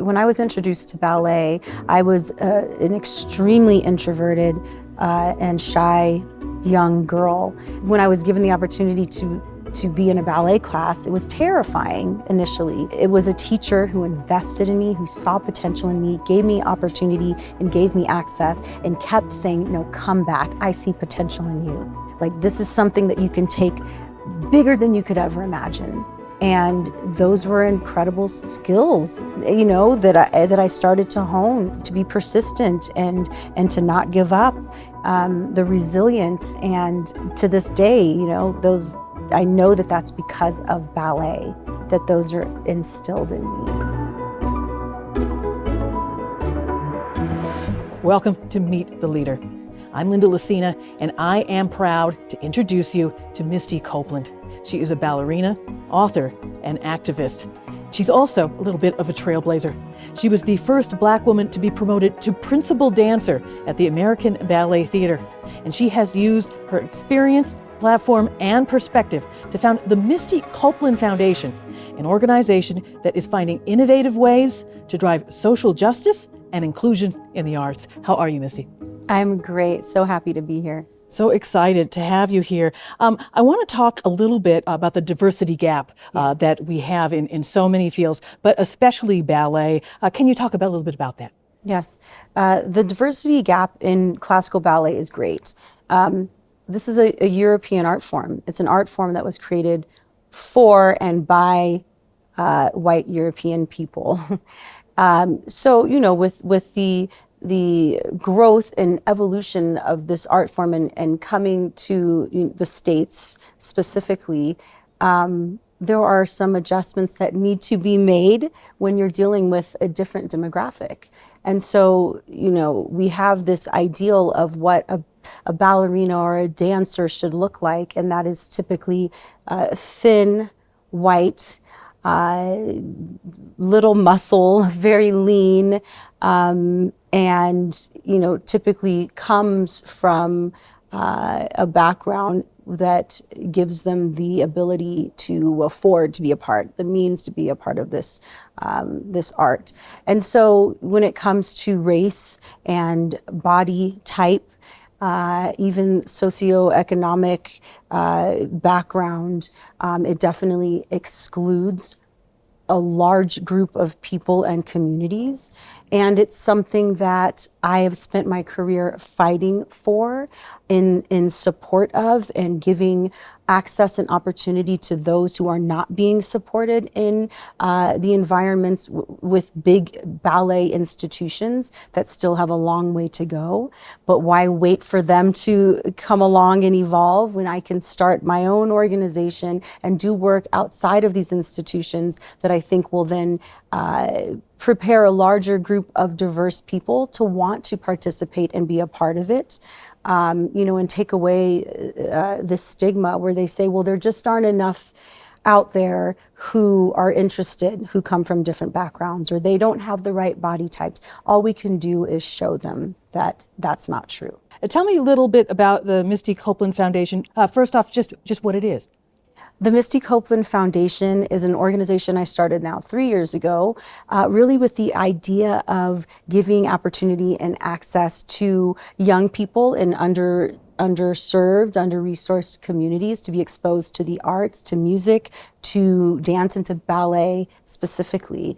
when I was introduced to ballet, I was an extremely introverted and shy young girl. When I was given the opportunity to be in a ballet class, it was terrifying initially. It was a teacher who invested in me, who saw potential in me, gave me opportunity and gave me access, and kept saying, no, come back, I see potential in you. Like, this is something that you can take bigger than you could ever imagine. And those were incredible skills, you know, that I started to hone, to be persistent and to not give up, the resilience. And to this day, you know, I know that that's because of ballet, that those are instilled in me. Welcome to Meet the Leader. I'm Linda Lucina, and I am proud to introduce you to Misty Copeland. She is a ballerina, author, and activist. She's also a little bit of a trailblazer. She was the first Black woman to be promoted to principal dancer at the American Ballet Theatre, and she has used her experience, platform, and perspective to found the Misty Copeland Foundation, an organization that is finding innovative ways to drive social justice and inclusion in the arts. How are you, Misty? I'm great, so happy to be here. So excited to have you here. I want to talk a little bit about the diversity gap that we have in so many fields, but especially ballet. Can you talk a little bit about that? Yes, the diversity gap in classical ballet is great. This is a European art form. It's an art form that was created for and by white European people. So, you know, with the growth and evolution of this art form and coming to the States specifically, there are some adjustments that need to be made when you're dealing with a different demographic. And so, you know, we have this ideal of what a ballerina or a dancer should look like, and that is typically thin, white, little muscle, very lean, and, you know, typically comes from a background that gives them the ability to afford to be a part, the means to be a part of this this art. And so when it comes to race and body type, even socioeconomic background, it definitely excludes a large group of people and communities. And it's something that I have spent my career fighting for, in support of, and giving access and opportunity to those who are not being supported in the environments with big ballet institutions that still have a long way to go. But why wait for them to come along and evolve when I can start my own organization and do work outside of these institutions that I think will then prepare a larger group of diverse people to want to participate and be a part of it, you know, and take away this stigma where they say, well, there just aren't enough out there who are interested, who come from different backgrounds, or they don't have the right body types. All we can do is show them that that's not true. Tell me a little bit about the Misty Copeland Foundation. First off, just what it is. The Misty Copeland Foundation is an organization I started now 3 years ago, really with the idea of giving opportunity and access to young people in underserved, under-resourced communities to be exposed to the arts, to music, to dance, and to ballet specifically.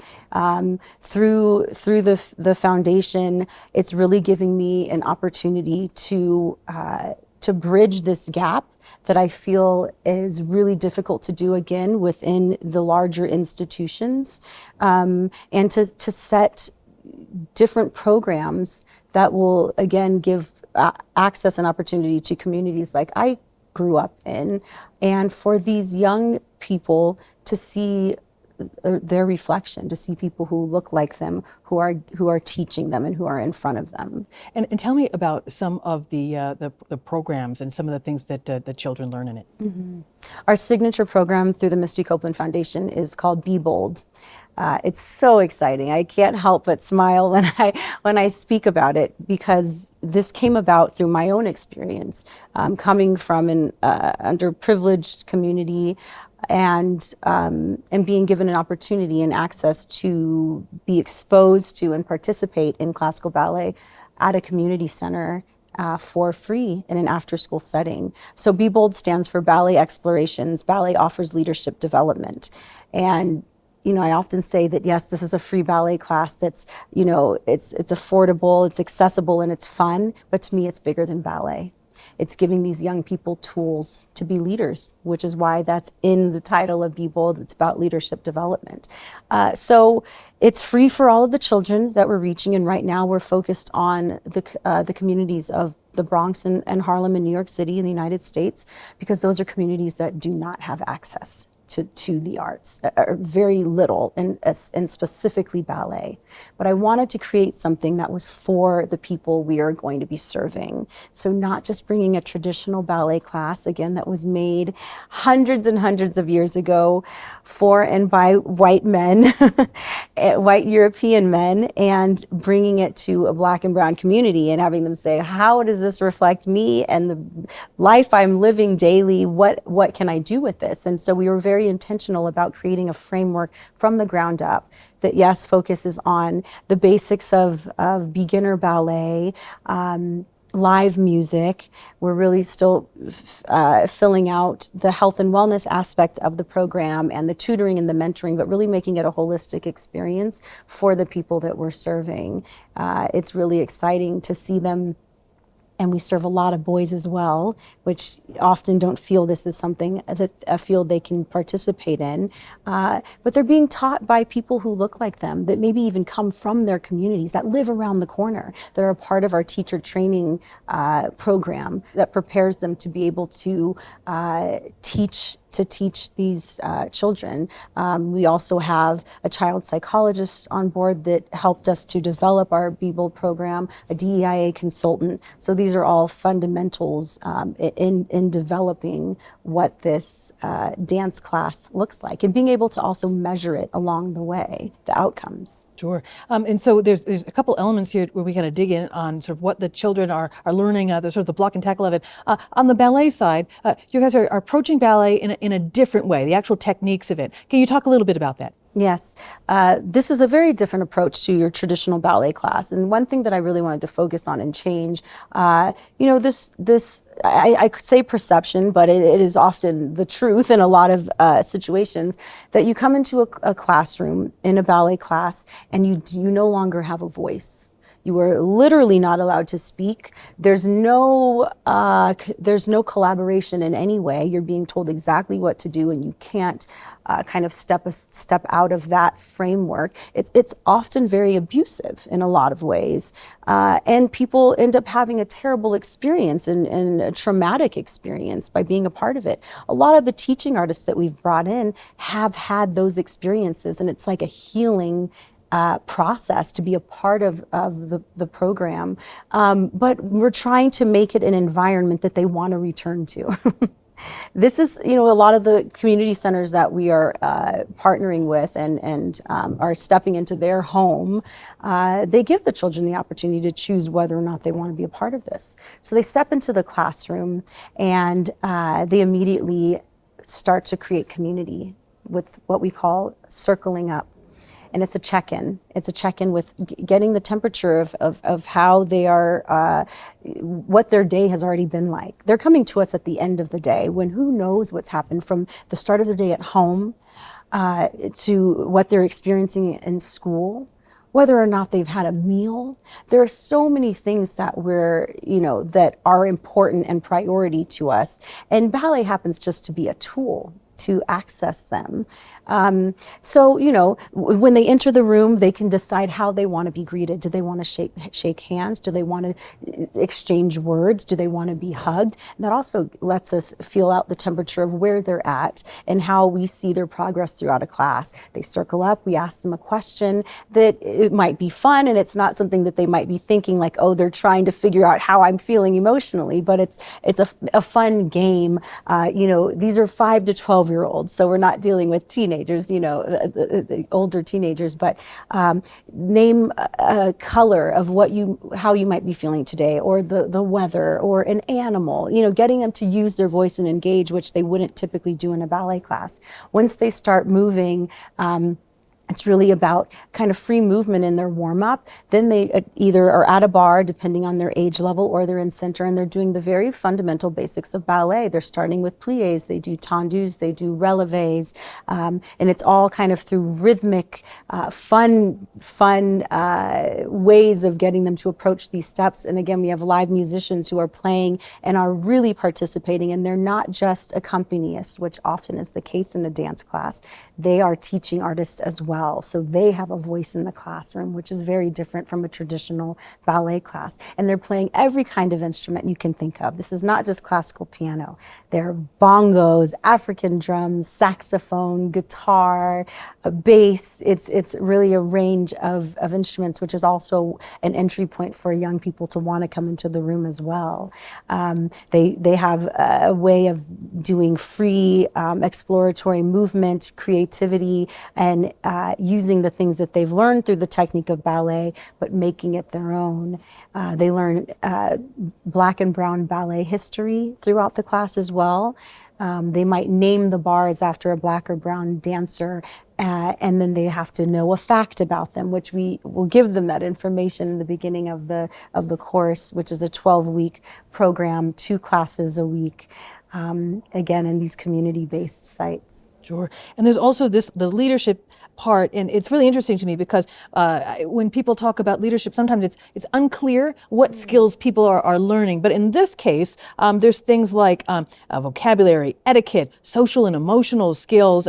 Through the foundation, it's really giving me an opportunity to bridge this gap that I feel is really difficult to do again within the larger institutions, and to set different programs that will again give access and opportunity to communities like I grew up in, and for these young people to see their reflection, to see people who look like them, who are teaching them and who are in front of them. And tell me about some of the programs and some of the things that the children learn in it. Mm-hmm. Our signature program through the Misty Copeland Foundation is called Be Bold. It's so exciting. I can't help but smile when I speak about it, because this came about through my own experience, coming from an underprivileged community and being given an opportunity and access to be exposed to and participate in classical ballet at a community center for free in an after-school setting. So Be Bold stands for Ballet Explorations. Ballet offers leadership development. And I often say that, yes, this is a free ballet class that's, it's affordable, it's accessible, and it's fun. But to me, it's bigger than ballet. It's giving these young people tools to be leaders, which is why that's in the title of Be Bold. It's about leadership development. So it's free for all of the children that we're reaching, and right now we're focused on the communities of the Bronx and Harlem in New York City in the United States, because those are communities that do not have access to the arts, very little, and specifically ballet. But I wanted to create something that was for the people we are going to be serving. So not just bringing a traditional ballet class, again, that was made hundreds and hundreds of years ago for and by white men, white European men, and bringing it to a Black and brown community and having them say, how does this reflect me and the life I'm living daily? What can I do with this? And so we were very intentional about creating a framework from the ground up that, yes, focuses on the basics of beginner ballet, live music. We're really still filling out the health and wellness aspect of the program and the tutoring and the mentoring, but really making it a holistic experience for the people that we're serving. It's really exciting to see them. And we serve a lot of boys as well, which often don't feel this is something that a field they can participate in. But they're being taught by people who look like them, that maybe even come from their communities, that live around the corner, that are a part of our teacher training program that prepares them to be able to teach these children. We also have a child psychologist on board that helped us to develop our Be Bold program, a DEIA consultant. So these are all fundamentals in developing what this dance class looks like, and being able to also measure it along the way, the outcomes. Sure. And so there's a couple elements here where we kind of dig in on sort of what the children are learning, the sort of the block and tackle of it. On the ballet side, you guys are approaching ballet in a different way, the actual techniques of it. Can you talk a little bit about that? Yes, this is a very different approach to your traditional ballet class. And one thing that I really wanted to focus on and change, I could say perception, but it is often the truth in a lot of situations, that you come into a classroom in a ballet class and you no longer have a voice. You are literally not allowed to speak. There's no collaboration in any way. You're being told exactly what to do, and you can't kind of step out of that framework. It's often very abusive in a lot of ways, and people end up having a terrible experience and a traumatic experience by being a part of it. A lot of the teaching artists that we've brought in have had those experiences, and it's like a healing process to be a part of the program. But we're trying to make it an environment that they want to return to. This is, a lot of the community centers that we are partnering with and are stepping into their home, they give the children the opportunity to choose whether or not they want to be a part of this. So they step into the classroom and they immediately start to create community with what we call circling up. And it's a check-in. It's a check-in with getting the temperature of how they are, what their day has already been like. They're coming to us at the end of the day, when who knows what's happened from the start of their day at home to what they're experiencing in school, whether or not they've had a meal. There are so many things that that are important and priority to us. And ballet happens just to be a tool to access them. So, when they enter the room, they can decide how they want to be greeted. Do they want to shake hands? Do they want to exchange words? Do they want to be hugged? And that also lets us feel out the temperature of where they're at and how we see their progress throughout a class. They circle up, we ask them a question that it might be fun, and it's not something that they might be thinking like, oh, they're trying to figure out how I'm feeling emotionally, but it's a fun game. These are 5 to 12-year-olds, so we're not dealing with teenagers. teenagers, the older teenagers, but name a color of how you might be feeling today, or the weather, or an animal, getting them to use their voice and engage, which they wouldn't typically do in a ballet class. Once they start moving, it's really about kind of free movement in their warm-up. Then they either are at a bar, depending on their age level, or they're in center, and they're doing the very fundamental basics of ballet. They're starting with pliés, they do tendus, they do relevés, and it's all kind of through rhythmic, fun ways of getting them to approach these steps. And again, we have live musicians who are playing and are really participating, and they're not just accompanists, which often is the case in a dance class. They are teaching artists as well. So they have a voice in the classroom, which is very different from a traditional ballet class. And they're playing every kind of instrument you can think of. This is not just classical piano. There are bongos, African drums, saxophone, guitar, bass. It's really a range of instruments, which is also an entry point for young people to want to come into the room as well. They have a way of doing free exploratory movement, creativity, and using the things that they've learned through the technique of ballet, but making it their own. They learn black and brown ballet history throughout the class as well. They might name the bars after a black or brown dancer, and then they have to know a fact about them, which we will give them that information in the beginning of the course, which is a 12-week program, 2 classes a week, again, in these community-based sites. Sure. And there's also the leadership part, and it's really interesting to me because when people talk about leadership, sometimes it's unclear what skills people are learning. But in this case, there's things like vocabulary, etiquette, social and emotional skills.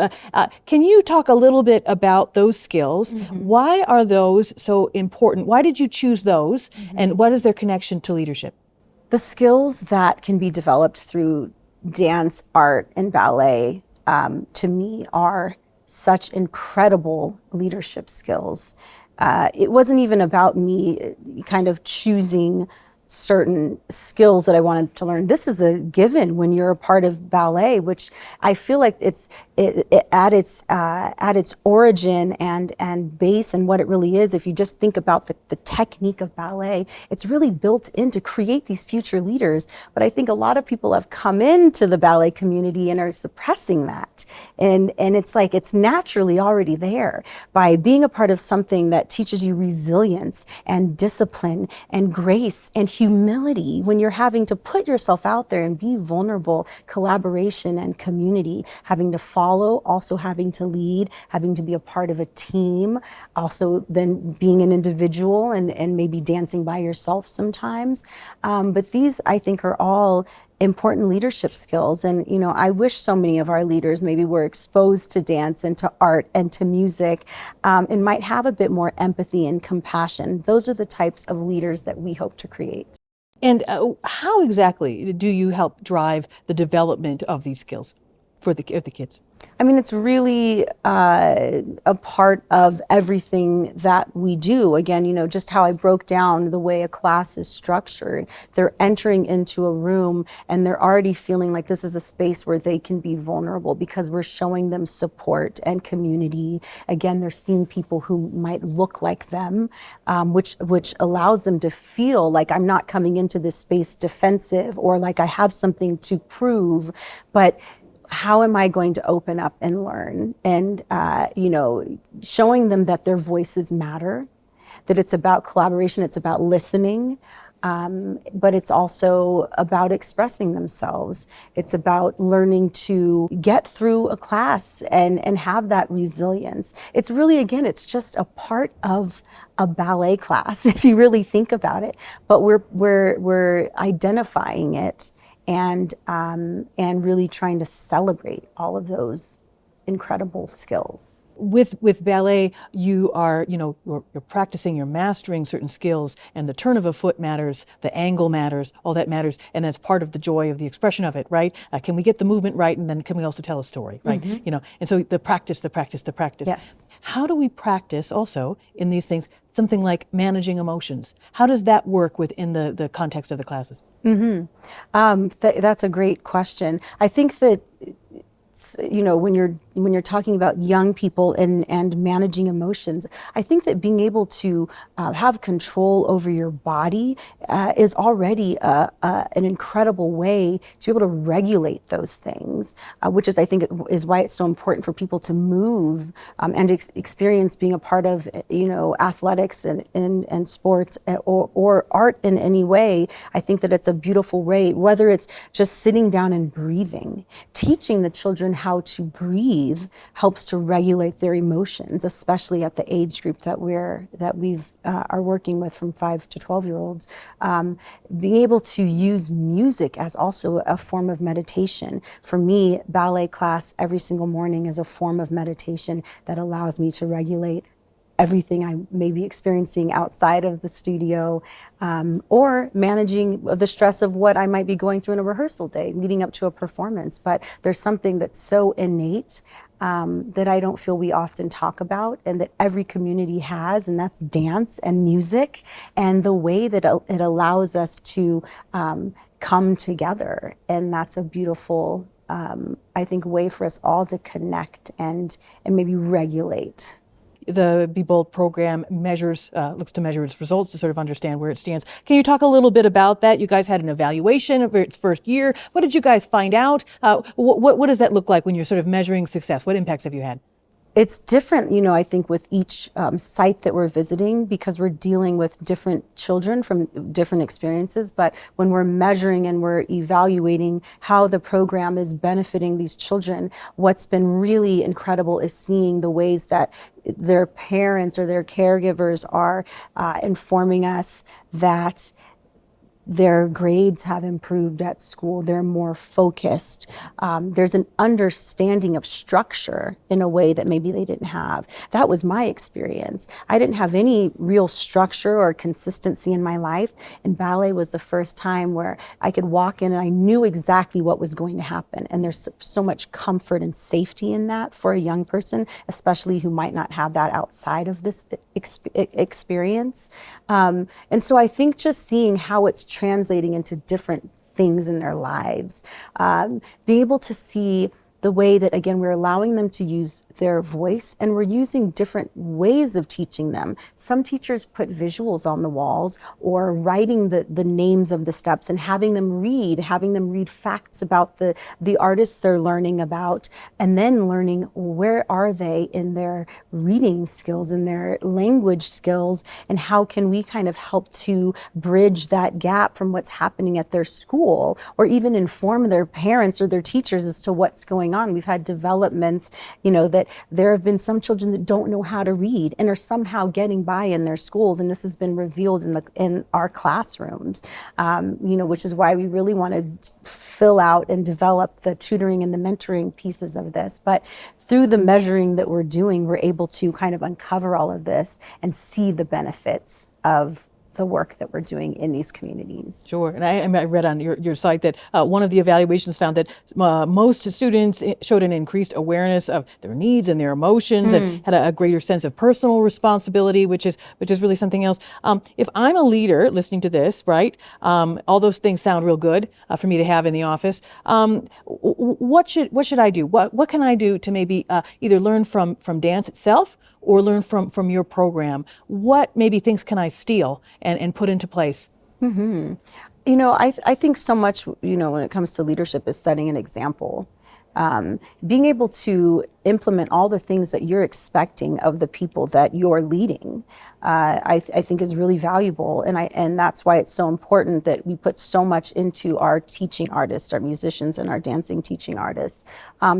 Can you talk a little bit about those skills? Mm-hmm. Why are those so important? Why did you choose those? Mm-hmm. And what is their connection to leadership? The skills that can be developed through dance, art, and ballet, to me, are such incredible leadership skills. It wasn't even about me kind of choosing certain skills that I wanted to learn. This is a given when you're a part of ballet, which I feel like it's at its origin and base and what it really is. If you just think about the technique of ballet, it's really built in to create these future leaders. But I think a lot of people have come into the ballet community and are suppressing that. And it's like it's naturally already there by being a part of something that teaches you resilience and discipline and grace and humility when you're having to put yourself out there and be vulnerable, collaboration and community, having to follow, also having to lead, having to be a part of a team, also then being an individual and maybe dancing by yourself sometimes. But these, I think, are all important leadership skills. And, I wish so many of our leaders maybe were exposed to dance and to art and to music, and might have a bit more empathy and compassion. Those are the types of leaders that we hope to create. And how exactly do you help drive the development of these skills for the kids? I mean, it's really a part of everything that we do. Again, just how I broke down the way a class is structured. They're entering into a room and they're already feeling like this is a space where they can be vulnerable because we're showing them support and community. Again, they're seeing people who might look like them, which allows them to feel like I'm not coming into this space defensive or like I have something to prove, but how am I going to open up and learn? And, showing them that their voices matter, that it's about collaboration, it's about listening, but it's also about expressing themselves. It's about learning to get through a class and have that resilience. It's really, again, it's just a part of a ballet class, if you really think about it, but we're identifying it and really trying to celebrate all of those incredible skills. With ballet, you are, you're practicing, you're mastering certain skills, and the turn of a foot matters, the angle matters, all that matters, and that's part of the joy of the expression of it, right? Can we get the movement right, and then can we also tell a story, right? Mm-hmm. And so the practice. Yes. How do we practice also in these things something like managing emotions? How does that work within the context of the classes? Mm-hmm. That's a great question. I think that when you're talking about young people and managing emotions, I think that being able to have control over your body is already an incredible way to be able to regulate those things, which is, I think, is why it's so important for people to move and experience being a part of, athletics and sports or art in any way. I think that it's a beautiful way, whether it's just sitting down and breathing. Teaching the children how to breathe helps to regulate their emotions, especially at the age group that we are working with, from 5 to 12-year-olds. Being able to use music as also a form of meditation. For me, ballet class every single morning is a form of meditation that allows me to regulate everything I may be experiencing outside of the studio, or managing the stress of what I might be going through in a rehearsal day leading up to a performance. But there's something that's so innate that I don't feel we often talk about, and that every community has, and that's dance and music, and the way that it allows us to come together. And that's a beautiful, I think, way for us all to connect and maybe regulate. The Be Bold program looks to measure its results to sort of understand where it stands. Can you talk a little bit about that? You guys had an evaluation of its first year. What did you guys find out? What does that look like when you're sort of measuring success? What impacts have you had? It's different, I think, with each site that we're visiting, because we're dealing with different children from different experiences. But when we're measuring and we're evaluating how the program is benefiting these children, what's been really incredible is seeing the ways that their parents or their caregivers are informing us that their grades have improved at school. They're more focused. There's an understanding of structure in a way that maybe they didn't have. That was my experience. I didn't have any real structure or consistency in my life, and ballet was the first time where I could walk in and I knew exactly what was going to happen. And there's so much comfort and safety in that for a young person, especially who might not have that outside of this experience. And so I think just seeing how it's translating into different things in their lives, being able to see the way that, again, we're allowing them to use their voice, and we're using different ways of teaching them. Some teachers put visuals on the walls, or writing the names of the steps and having them read facts about the artists they're learning about, and then learning where are they in their reading skills and their language skills, and how can we kind of help to bridge that gap from what's happening at their school, or even inform their parents or their teachers as to what's going on. We've had developments, that there have been some children that don't know how to read and are somehow getting by in their schools, and this has been revealed in our classrooms, which is why we really want to fill out and develop the tutoring and the mentoring pieces of this. But through the measuring that we're doing, we're able to kind of uncover all of this and see the benefits of the work that we're doing in these communities. Sure, and I read on your site that one of the evaluations found that most students showed an increased awareness of their needs and their emotions, and had a greater sense of personal responsibility, which is really something else. If I'm a leader listening to this, right, all those things sound real good for me to have in the office. What should I do? What can I do to maybe either learn from dance itself, or learn from your program? What maybe things can I steal and put into place? Mm-hmm. I think so much, when it comes to leadership, is setting an example. Being able to implement all the things that you're expecting of the people that you're leading, I think is really valuable. And that's why it's so important that we put so much into our teaching artists, our musicians and our dancing teaching artists,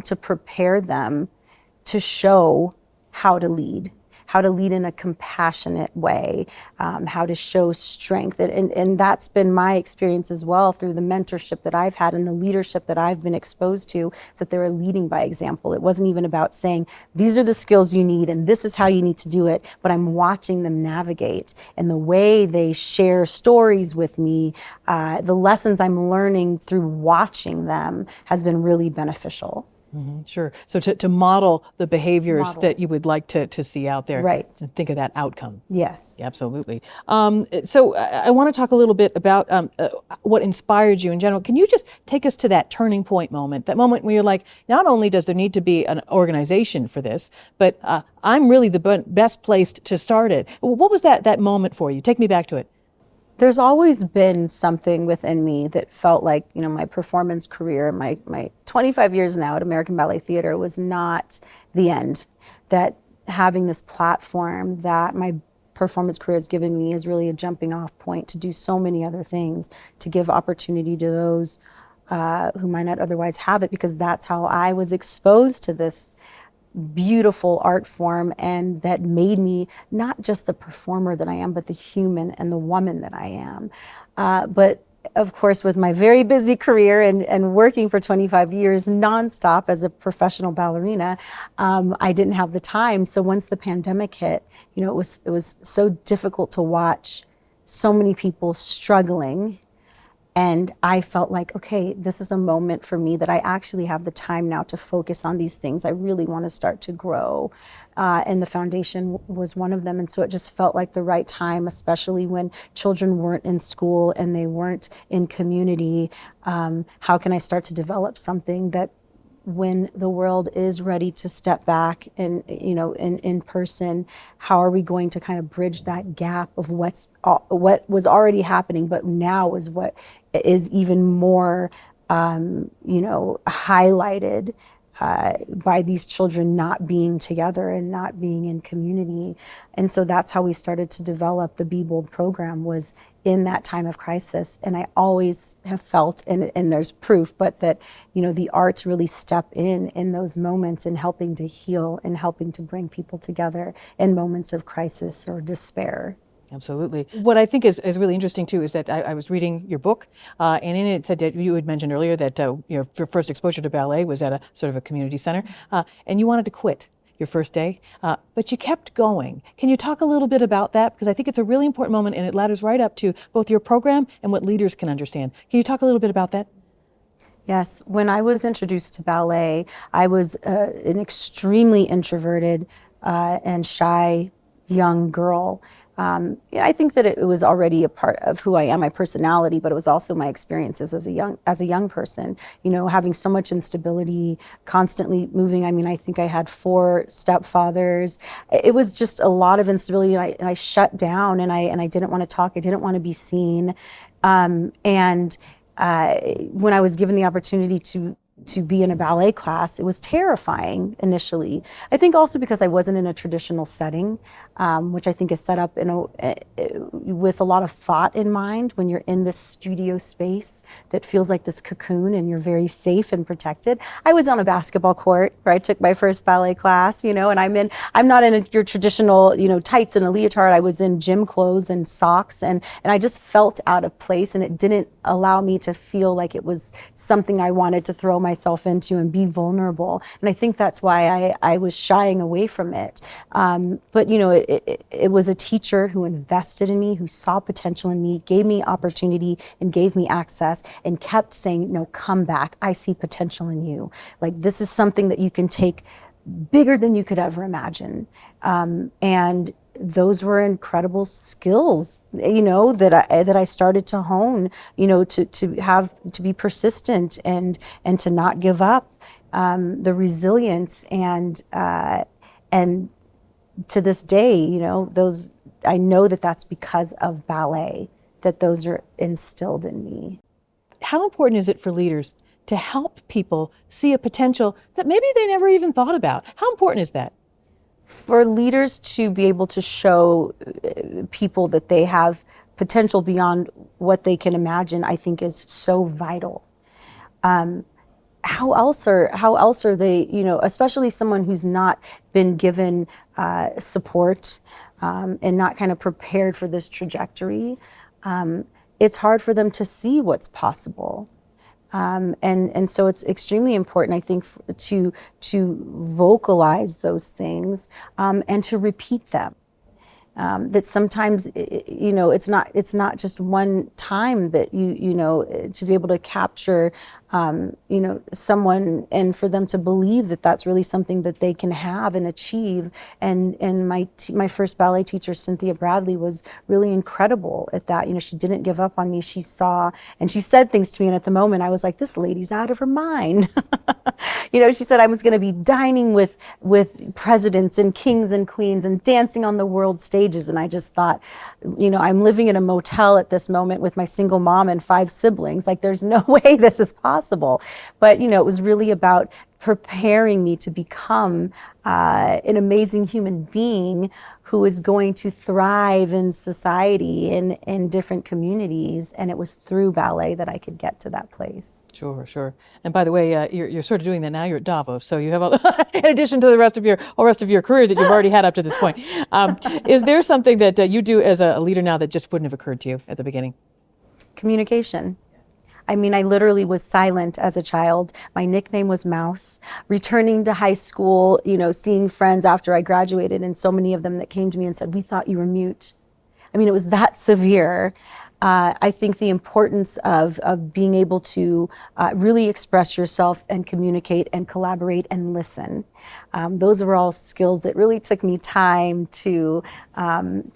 to prepare them to show how to lead in a compassionate way, how to show strength. And that's been my experience as well through the mentorship that I've had and the leadership that I've been exposed to, is that they were leading by example. It wasn't even about saying, these are the skills you need and this is how you need to do it, but I'm watching them navigate. And the way they share stories with me, the lessons I'm learning through watching them has been really beneficial. Sure. So to model the behaviors Model. that you would like to see out there. Right. And think of that outcome. Yes. Absolutely. So I want to talk a little bit about what inspired you in general. Can you just take us to that turning point moment, that moment where you're like, not only does there need to be an organization for this, but I'm really the best placed to start it. What was that moment for you? Take me back to it. There's always been something within me that felt like, my performance career, my 25 years now at American Ballet Theatre was not the end. That having this platform that my performance career has given me is really a jumping off point to do so many other things, to give opportunity to those who might not otherwise have it, because that's how I was exposed to this beautiful art form, and that made me not just the performer that I am, but the human and the woman that I am. But of course, with my very busy career and working for 25 years nonstop as a professional ballerina, I didn't have the time. So once the pandemic hit, it was so difficult to watch so many people struggling. And I felt like, okay, this is a moment for me that I actually have the time now to focus on these things I really want to start to grow. And the foundation was one of them. And so it just felt like the right time, especially when children weren't in school and they weren't in community. How can I start to develop something that when the world is ready to step back and, in person, how are we going to kind of bridge that gap of what was already happening, but now is what is even more, highlighted by these children not being together and not being in community. And so that's how we started to develop the Be Bold program, was in that time of crisis. And I always have felt, and there's proof, but that, the arts really step in those moments in helping to heal and helping to bring people together in moments of crisis or despair. Absolutely. What I think is really interesting too is that I was reading your book, and in it said that you had mentioned earlier that your first exposure to ballet was at a sort of a community center, and you wanted to quit your first day, but you kept going. Can you talk a little bit about that? Because I think it's a really important moment, and it ladders right up to both your program and what leaders can understand. Can you talk a little bit about that? Yes, when I was introduced to ballet, I was an extremely introverted and shy young girl. I think that it was already a part of who I am, my personality, but it was also my experiences as a young person. Having so much instability, constantly moving. I mean, I think I had 4 stepfathers. It was just a lot of instability, and I shut down, and I didn't want to talk. I didn't want to be seen, and when I was given the opportunity to be in a ballet class, it was terrifying initially. I think also because I wasn't in a traditional setting, which I think is set up with a lot of thought in mind. When you're in this studio space that feels like this cocoon and you're very safe and protected. I was on a basketball court where I took my first ballet class, and I'm not in your traditional, tights and a leotard. I was in gym clothes and socks, and I just felt out of place, and it didn't allow me to feel like it was something I wanted to throw myself into and be vulnerable. And I think that's why I was shying away from it. But it was a teacher who invested in me, who saw potential in me, gave me opportunity and gave me access, and kept saying, no, come back. I see potential in you. Like, this is something that you can take bigger than you could ever imagine. And those were incredible skills, that I started to hone, to be persistent and to not give up, the resilience, and to this day, I know that that's because of ballet, that those are instilled in me. How important is it for leaders to help people see a potential that maybe they never even thought about? How important is that? For leaders to be able to show people that they have potential beyond what they can imagine, I think is so vital. How else are they, especially someone who's not been given support and not kind of prepared for this trajectory, it's hard for them to see what's possible. And so it's extremely important, I think, to vocalize those things and to repeat them. That sometimes, it's not just one time that to be able to capture someone, and for them to believe that that's really something that they can have and achieve. And my first ballet teacher, Cynthia Bradley, was really incredible at that. She didn't give up on me. She saw, and she said things to me, and at the moment I was like, this lady's out of her mind. She said I was going to be dining with presidents and kings and queens and dancing on the world stages. And I just thought, I'm living in a motel at this moment with my single mom and 5 siblings. Like, there's no way this is possible. But, it was really about preparing me to become an amazing human being who is going to thrive in society, in different communities. And it was through ballet that I could get to that place. Sure. And by the way, you're sort of doing that now. You're at Davos, so you have, in addition to the rest of your career that you've already had up to this point. Is there something that you do as a leader now that just wouldn't have occurred to you at the beginning? Communication. I literally was silent as a child. My nickname was Mouse. Returning to high school, seeing friends after I graduated, and so many of them that came to me and said, we thought you were mute. It was that severe. I think the importance of being able to really express yourself and communicate and collaborate and listen. Those were all skills that really took me time to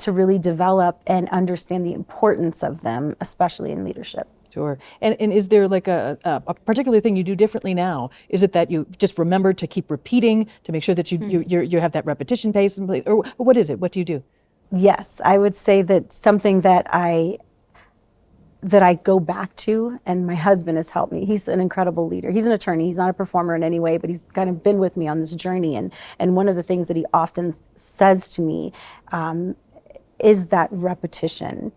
really develop and understand the importance of them, especially in leadership. Sure. And is there like a particular thing you do differently now? Is it that you just remember to keep repeating to make sure that you have that repetition pace, or what is it? What do you do? Yes, I would say that something that I go back to, and my husband has helped me. He's an incredible leader. He's an attorney. He's not a performer in any way, but he's kind of been with me on this journey. And one of the things that he often says to me is that repetition,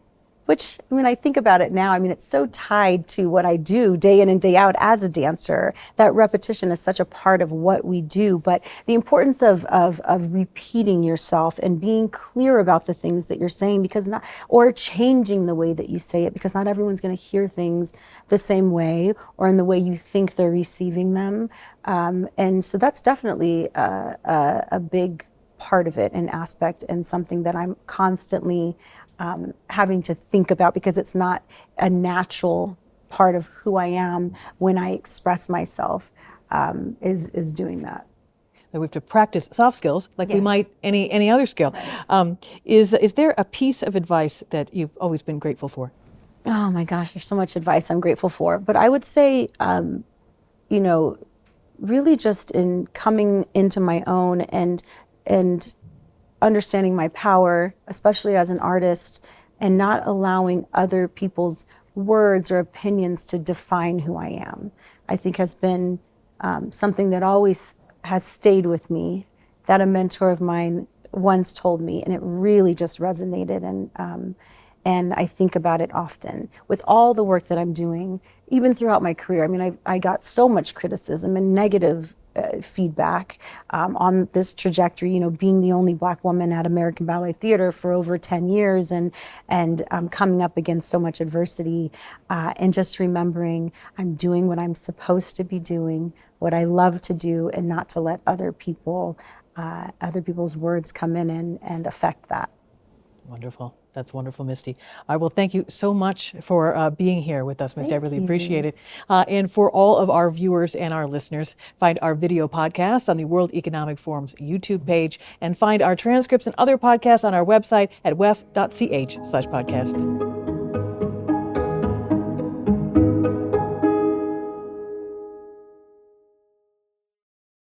which, when I think about it now, it's so tied to what I do day in and day out as a dancer. That repetition is such a part of what we do. But the importance of repeating yourself and being clear about the things that you're saying, or changing the way that you say it, because not everyone's going to hear things the same way or in the way you think they're receiving them. And so that's definitely a big part of it, an aspect, and something that I'm constantly having to think about, because it's not a natural part of who I am when I express myself, is doing that. We have to practice soft skills like we might any other skill. Right. Is there a piece of advice that you've always been grateful for? Oh my gosh, there's so much advice I'm grateful for. But I would say, really just in coming into my own and understanding my power, especially as an artist, and not allowing other people's words or opinions to define who I am, I think has been something that always has stayed with me, that a mentor of mine once told me, and it really just resonated. And I think about it often with all the work that I'm doing, even throughout my career. I got so much criticism and negative feedback on this trajectory, being the only Black woman at American Ballet Theatre for over 10 years and coming up against so much adversity, and just remembering I'm doing what I'm supposed to be doing, what I love to do, and not to let other people's words come in and affect that. Wonderful. That's wonderful, Misty. I will thank you so much for being here with us, Misty. I really appreciate it. And for all of our viewers and our listeners, find our video podcasts on the World Economic Forum's YouTube page, and find our transcripts and other podcasts on our website at wef.ch/podcasts.